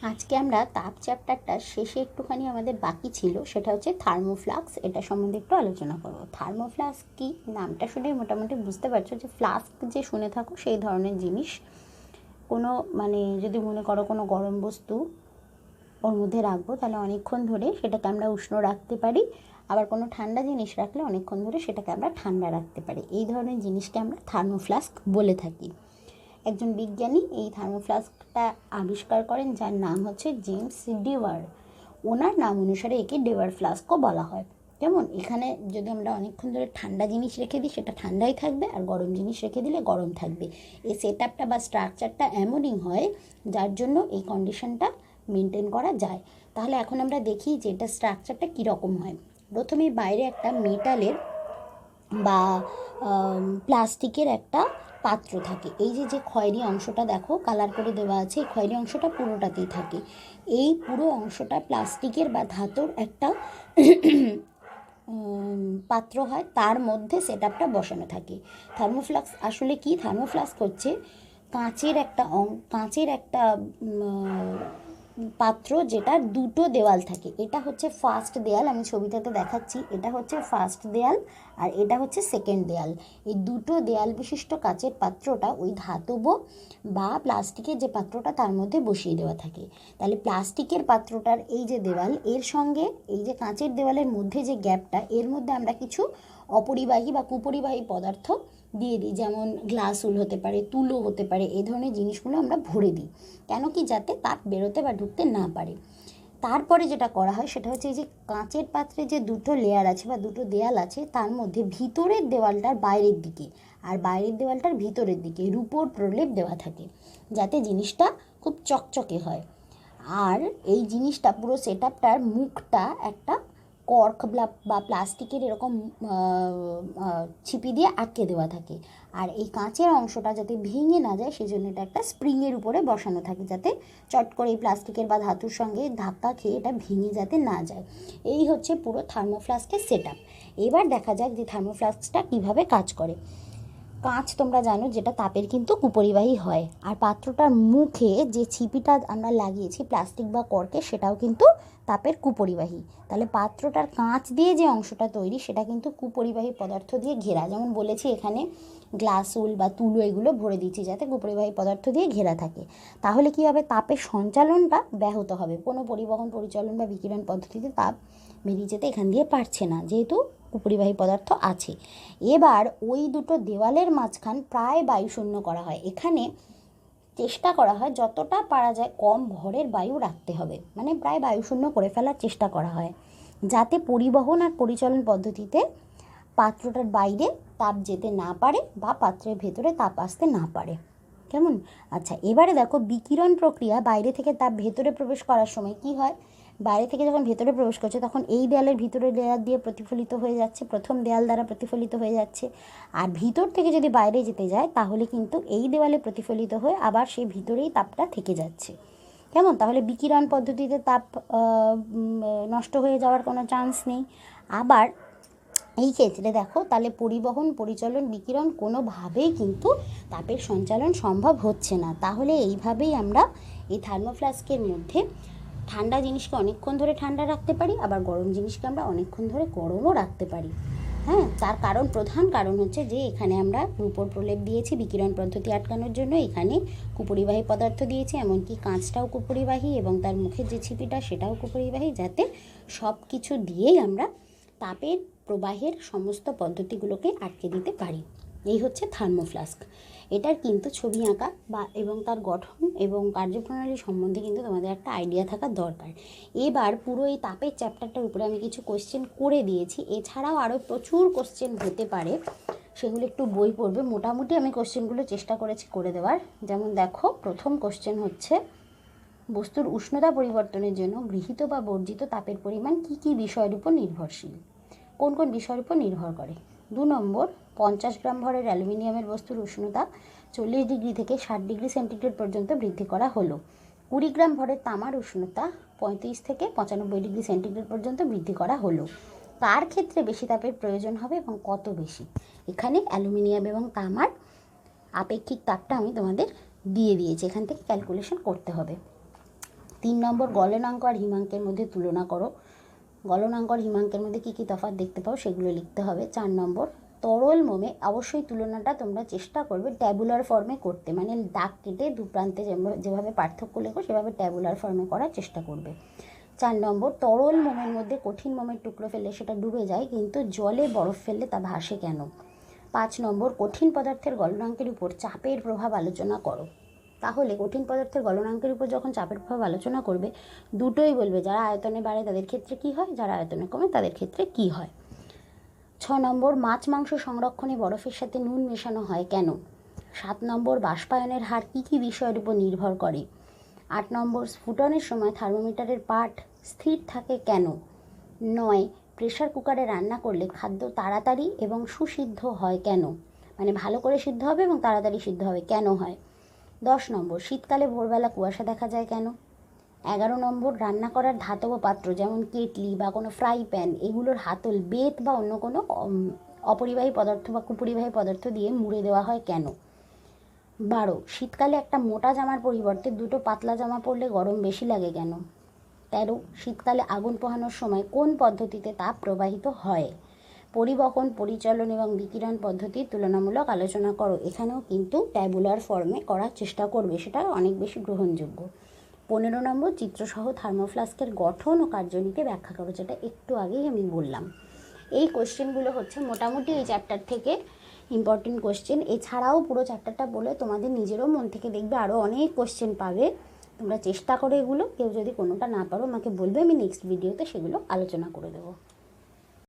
আজকে আমরা তাপ চ্যাপ্টারটা শেষে একটুখানি আমাদের বাকি ছিল, সেটা হচ্ছে থার্মোফ্লাস্ক। এটা সম্বন্ধে একটু আলোচনা করব। থার্মোফ্লাস্ক কি, নামটা শুনে মোটামুটি বুঝতে পারছো যে ফ্লাস্ক যে শুনে থাকো সেই ধরনের জিনিস। কোনো মানে যদি মনে করো কোনো গরম বস্তু ওর মধ্যে রাখবো, তাহলে অনেকক্ষণ ধরে সেটাকে আমরা উষ্ণ রাখতে পারি, আবার কোনো ঠান্ডা জিনিস রাখলে অনেকক্ষণ ধরে সেটাকে আমরা ঠান্ডা রাখতে পারি। এই ধরনের জিনিসকে আমরা থার্মোফ্লাস্ক বলে থাকি। একজন বিজ্ঞানী এই থার্মোফ্লাস্কটা আবিষ্কার করেন, যার নাম হচ্ছে জেমস ডেওয়ার। ওনার নাম অনুসারে একে ডেওয়ার ফ্লাস্কও বলা হয়। যেমন এখানে যদি আমরা অনেকক্ষণ ধরে ঠান্ডা জিনিস রেখে দিই সেটা ঠান্ডাই থাকবে, আর গরম জিনিস রেখে দিলে গরম থাকবে। এই সেট আপটা বা স্ট্রাকচারটা এমনই হয় যার জন্য এই কন্ডিশনটা মেনটেন করা যায়। তাহলে এখন আমরা দেখি যে এটা স্ট্রাকচারটা কীরকম হয়। প্রথমে বাইরে একটা মেটালের বা প্লাস্টিকের একটা পাত্র থাকে। এই যে যে খয়েরি অংশটা দেখো কালার করে দেওয়া আছে, এই খয়েরি অংশটা পুরোটাতেই থাকে। এই পুরো অংশটা প্লাস্টিকের বা ধাতুর একটা পাত্র হয়, তার মধ্যে সেট আপটা বসানো থাকে। থার্মোফ্লাস্ক আসলে কি? থার্মোফ্লাস্ক হচ্ছে কাঁচের একটা পাত্র, যেটার দুটো দেওয়াল থাকে। এটা হচ্ছে ফার্স্ট দেয়াল, আমি ছবিটাতে দেখাচ্ছি, এটা হচ্ছে ফার্স্ট দেয়াল আর এটা হচ্ছে সেকেন্ড দেয়াল। এই দুটো দেয়াল বিশিষ্ট কাচের পাত্রটা ওই ধাতব বা প্লাস্টিকের যে পাত্রটা তার মধ্যে বসিয়ে দেওয়া থাকে। তাহলে প্লাস্টিকের পাত্রটার এই যে দেওয়াল, এর সঙ্গে এই যে কাঁচের দেওয়ালের মধ্যে যে গ্যাপটা, এর মধ্যে আমরা কিছু অপরিবাহী বা কুপরিবাহী পদার্থ দিয়ে দিই, যেমন গ্লাস উল হতে পারে, তুলো হতে পারে, এই ধরনের জিনিসগুলো আমরা ভরে দিই। কেন কি? যাতে তাপ বেরোতে বা ঢুকতে না পারে। তারপরে যেটা করা হয় সেটা হচ্ছে এই যে কাঁচের পাত্রে যে দুটো লেয়ার আছে বা দুটো দেয়াল আছে, তার মধ্যে ভিতরের দেওয়ালটার বাইরের দিকে আর বাইরের দেওয়ালটার ভিতরের দিকে রূপোর প্রলেপ দেওয়া থাকে, যাতে জিনিসটা খুব চকচকে হয়। আর এই জিনিসটা পুরো সেট আপটার মুখটা একটা কর্ক বা প্লাস্টিকের এরকম ছিপি দিয়ে আটকে দেওয়া থাকে। আর এই কাঁচের অংশটা যাতে ভেঙে না যায় সেজন্য এটা একটা স্প্রিংয়ের উপরে বসানো থাকে, যাতে চট করে এই প্লাস্টিকের বা ধাতুর সঙ্গে ধাক্কা খেয়ে এটা ভেঙে যাতে না যায়। এই হচ্ছে পুরো থার্মোফ্লাস্কের সেট আপ। এবার দেখা যাক যে থার্মোফ্লাস্কটা কীভাবে কাজ করে। কাঁচ তোমরা জানো যেটা তাপের কিন্তু কুপরিবাহী হয়, আর পাত্রটার মুখে যে ছিপিটা আমরা লাগিয়েছি প্লাস্টিক বা কর্কে, সেটাও কিন্তু তাপের কুপরিবাহী। তাহলে পাত্রটার কাঁচ দিয়ে যে অংশটা তৈরি সেটা কিন্তু কুপরিবাহী পদার্থ দিয়ে ঘেরা। যেমন বলেছি এখানে গ্লাস উল বা তুলো এগুলো ভরে দিচ্ছি যাতে কুপরিবাহী পদার্থ দিয়ে ঘেরা থাকে। তাহলে কী হবে? তাপের সঞ্চালনটা ব্যাহত হবে। কোনো পরিবহন, পরিচালন বা বিকিরণ পদ্ধতিতে তাপ বেরিয়ে যেতে এখান দিয়ে পারছে না, যেহেতু উপরিবাহী পদার্থ আছে। এবার ওই দুটো দেওয়ালের মাঝখান প্রায় বায়ুশূন্য করা হয়। এখানে চেষ্টা করা হয় যতটা পারা যায় কম ভরের বায়ু রাখতে হবে, মানে প্রায় বায়ুশূন্য করে ফেলার চেষ্টা করা হয়, যাতে পরিবহন আর পরিচালন পদ্ধতিতে পাত্রটার বাইরে তাপ যেতে না পারে বা পাত্রের ভেতরে তাপ আসতে না পারে। কেমন? আচ্ছা, এবারে দেখো বিকিরণ প্রক্রিয়া বাইরে থেকে তাপ ভেতরে প্রবেশ করার সময় কি হয়? বাইরে থেকে যখন ভেতরে প্রবেশ করছে তখন এই দেয়ালের ভিতরের লেয়ার দিয়ে প্রতিফলিত হয়ে যাচ্ছে, প্রথম দেয়াল দ্বারা প্রতিফলিত হয়ে যাচ্ছে। আর ভিতর থেকে যদি বাইরে যেতে যায় তাহলে কিন্তু এই দেওয়ালে প্রতিফলিত হয়ে আবার সেই ভিতরেই তাপটা থেকে যাচ্ছে। কেমন? তাহলে বিকিরণ পদ্ধতিতে তাপ নষ্ট হয়ে যাওয়ার কোনো চান্স নেই। আবার এই ক্ষেত্রে দেখো, তাহলে পরিবহন, পরিচালন, বিকিরণ কোনোভাবেই কিন্তু তাপের সঞ্চালন সম্ভব হচ্ছে না। তাহলে এইভাবেই আমরা এই থার্মোফ্লাস্কের মধ্যে ঠান্ডা জিনিসকে অনেকক্ষণ ধরে ঠান্ডা রাখতে পারি, আবার গরম জিনিসকে আমরা অনেকক্ষণ ধরে গরমও রাখতে পারি। হ্যাঁ, তার প্রধান কারণ হচ্ছে যে এখানে আমরা রূপোর প্রলেপ দিয়েছি বিকিরণ পদ্ধতি আটকানোর জন্য, এখানে কুপরিবাহী পদার্থ দিয়েছি, এমনকি কাঁচটাও কুপরিবাহী এবং তার মুখের যে ছিপিটা সেটাও কুপরিবাহী, যাতে সব কিছু দিয়েই আমরা তাপের প্রবাহের সমস্ত পদ্ধতিগুলোকে আটকে দিতে পারি। এই হচ্ছে থার্মোফ্লাস্ক। এটার কিন্তু ছবি আঁকা এবং তার গঠন এবং কার্যপ্রণালী সম্বন্ধে কিন্তু তোমাদের একটা আইডিয়া থাকা দরকার। এবার পুরো এই তাপের চ্যাপ্টারটার উপরে আমি কিছু কোশ্চেন করে দিয়েছি, এছাড়াও আরও প্রচুর কোশ্চেন হতে পারে, সেগুলো একটু বই পড়বে। মোটামুটি আমি কোশ্চেনগুলো চেষ্টা করেছি করে দেওয়ার। যেমন দেখো, প্রথম কোশ্চেন হচ্ছে, বস্তুর উষ্ণতা পরিবর্তনের জন্য গৃহীত বা বর্জিত তাপের পরিমাণ কী কী বিষয়ের উপর নির্ভরশীল? কোন কোন বিষয়ের উপর নির্ভর করে? 2 নম্বর, 50 গ্রাম ভরের অ্যালুমিনিয়ামের বস্তুর উষ্ণতা 40 ডিগ্রি থেকে 60 ডিগ্রি সেন্টিগ্রেড পর্যন্ত বৃদ্ধি করা হলো। 20 গ্রাম ভরের তামার উষ্ণতা 35 থেকে 95 ডিগ্রি সেন্টিগ্রেড পর্যন্ত বৃদ্ধি করা হলো। কার ক্ষেত্রে বেশি তাপের প্রয়োজন হবে এবং কত বেশি? এখানে অ্যালুমিনিয়াম এবং তামার আপেক্ষিক তাপটা আমি তোমাদের দিয়ে দিয়েছি, এখান থেকে ক্যালকুলেশন করতে হবে। 3 নম্বর গলনাঙ্ক আর হিমাঙ্কের মধ্যে তুলনা করো। গলনাঙ্ক আর হিমাঙ্কের মধ্যে কী কী তফাৎ দেখতে পাও সেগুলো লিখতে হবে। 4 নম্বর তরল মোমে অবশ্যই তুলনাটা তোমরা চেষ্টা করবে ট্যাবুলার ফর্মে করতে, মানে দাগ কেটে দু প্রান্তে যেভাবে পার্থক্য লেখো সেভাবে ট্যাবুলার ফর্মে করার চেষ্টা করবে। 4 নম্বর তরল মোমের মধ্যে কঠিন মোমের টুকরো ফেললে সেটা ডুবে যায়, কিন্তু জলে বরফ ফেললে তা ভাসে কেন? 5 নম্বর কঠিন পদার্থের গলনাঙ্কের উপর চাপের প্রভাব আলোচনা করো। তাহলে কঠিন পদার্থের গলনাঙ্কের উপর যখন চাপের প্রভাব আলোচনা করবে, দুটোই বলবে, যারা আয়তনে বাড়ে তাদের ক্ষেত্রে কী হয়, যারা আয়তনে কমে তাদের ক্ষেত্রে কী হয়। 6 নম্বর মাছ মাংস সংরক্ষণে বরফের সাথে নুন মেশানো হয় কেন? 7 নম্বর বাষ্পায়নের হার কী কী বিষয়ের উপর নির্ভর করে? 8 নম্বর স্ফুটনের সময় থার্মোমিটারের পাঠ স্থির থাকে কেন? 9 প্রেশার কুকারে রান্না করলে খাদ্য তাড়াতাড়ি এবং সুসিদ্ধ হয় কেন? মানে ভালো করে সিদ্ধ হবে এবং তাড়াতাড়ি সিদ্ধ হবে, কেন হয়? 10 নম্বর শীতকালে ভোরবেলা কুয়াশা দেখা যায় কেন? 11 নম্বর রান্না করার ধাতব পাত্র যেমন কেটলি বা কোনো ফ্রাই প্যান, এগুলোর হাতল বেত বা অন্য কোনো অপরিবাহী পদার্থ বা কুপরিবাহী পদার্থ দিয়ে মুড়ে দেওয়া হয় কেন? 12 শীতকালে একটা মোটা জামার পরিবর্তে দুটো পাতলা জামা পরলে গরম বেশি লাগে কেন? 13 শীতকালে আগুন পোহানোর সময় কোন পদ্ধতিতে তাপ প্রবাহিত হয়? পরিবহন, পরিচালন এবং বিকিরণ পদ্ধতির তুলনামূলক আলোচনা করো। এখানেও কিন্তু ট্যাবুলার ফর্মে করার চেষ্টা করবে, সেটা অনেক বেশি গ্রহণযোগ্য। 15 নম্বর চিত্রসহ থার্মোফ্লাস্কের গঠন ও কার্যনীতি ব্যাখ্যা করো, যেটা একটু আগেই আমি বললাম। এই কোশ্চেনগুলো হচ্ছে মোটামুটি এই চ্যাপ্টার থেকে ইম্পর্টেন্ট কোশ্চেন। এছাড়াও পুরো চ্যাপ্টারটা বলে তোমাদের নিজেরও মন থেকে দেখবে আরও অনেক কোশ্চেন পাবে। তোমরা চেষ্টা করো এগুলো, কেউ যদি কোনোটা না পারো আমাকে বলবে, আমি নেক্সট ভিডিওতে সেগুলো আলোচনা করে দেবো।